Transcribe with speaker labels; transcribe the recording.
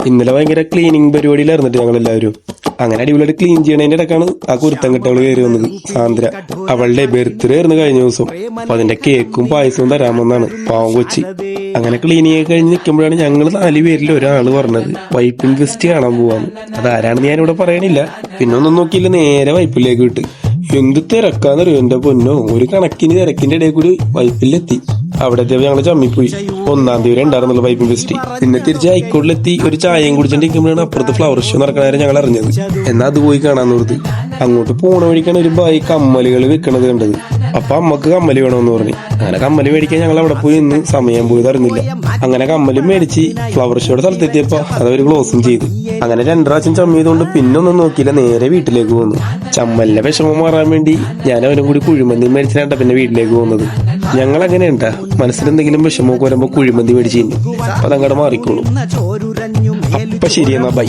Speaker 1: ഇന്നലെ ഭയങ്കര ക്ലീനിങ് പരിപാടിയിലായിരുന്നിട്ട് ഞങ്ങളെല്ലാവരും. അങ്ങനെ അടിപൊളിയായിട്ട് ക്ലീൻ ചെയ്യണതിന്റെ ഇടക്കാണ് ആ കുരുത്തം കെട്ടവള് കയറി വന്നത്, സാന്ദ്ര. അവളുടെ ബർത്ത്ഡേ ആയിരുന്നു കഴിഞ്ഞ ദിവസം. അപ്പൊ അതിന്റെ കേക്കും പായസവും തരാമെന്നാണ് പാവം കൊച്ചി. അങ്ങനെ ക്ലീനിങ് ഒക്കെ കഴിഞ്ഞ് നിൽക്കുമ്പോഴാണ് ഞങ്ങൾ 4 പേരിൽ ഒരാള് പറഞ്ഞത് വൈപ്പിംഗ് ഫെസ്റ്റ് കാണാൻ പോവാന്ന്. അതാരാണെന്ന് ഞാനിവിടെ പറയണില്ല. പിന്നെ ഒന്നും നോക്കിയില്ല, നേരെ വൈപ്പിലേക്ക് വിട്ട്. എന്ത് തിരക്കാന്നറിയോ എന്റെ പൊന്നോ. ഒരു കണക്കിന് തിരക്കിന്റെ ഇടയിൽ കൂടി വൈപ്പിലെത്തി. അവിടെ എത്തിയപ്പോൾ ഞങ്ങള് ചമ്മിപ്പോയി. 1-ാം തീയതി ഉണ്ടായിരുന്നല്ലോ വൈപ്പിംഗ് ഫെസ്റ്റ്. പിന്നെ തിരിച്ച് ഹൈക്കോട്ടിലെത്തി ഒരു ചായയും കുടിച്ചിട്ടിരിക്കുമ്പോഴാണ് അപ്പുറത്ത് ഫ്ലവർ ഷോ നടക്കണ കാര്യം ഞങ്ങൾ അറിഞ്ഞത്. എന്നാ അത് പോയി കാണാൻ ഓർത്ത് അങ്ങോട്ട് പോണ വഴിക്കാണ് ഒരു ബായി കമ്മലുകൾ വിൽക്കണത് കണ്ടത്. അപ്പൊ അമ്മക്ക് കമ്മല് വേണമെന്ന് പറഞ്ഞു. അങ്ങനെ കമ്മല് മേടിക്കാൻ ഞങ്ങൾ അവിടെ പോയി നിന്ന് സമയം പോയത് അറിഞ്ഞില്ല. അങ്ങനെ കമ്മലും മേടിച്ച് ഫ്ലവർ ഷോയുടെ സ്ഥലത്തെത്തിയപ്പോ അതവര് ക്ലോസും ചെയ്തു. അങ്ങനെ 2 പ്രാവശ്യം ചമ്മിയതുകൊണ്ട് പിന്നെ ഒന്നും നോക്കിയില്ല, നേരെ വീട്ടിലേക്ക് പോന്നു. ചമ്മലിന്റെ വിഷമം മാറാൻ വേണ്ടി ഞാൻ അവനും കൂടി കുഴിമന്തി മേടിച്ചിട്ടാ പിന്നെ വീട്ടിലേക്ക് പോകുന്നത്. ഞങ്ങൾ അങ്ങനെ ഉണ്ടാ മനസ്സിലെന്തെങ്കിലും വിഷമമൊക്കെ വരുമ്പോ കുഴിമന്തി മേടിച്ചു. അപ്പൊ അതങ്ങോട്ട് മാറിക്കോളും. അപ്പൊ ശരിയെന്നാ ബൈ.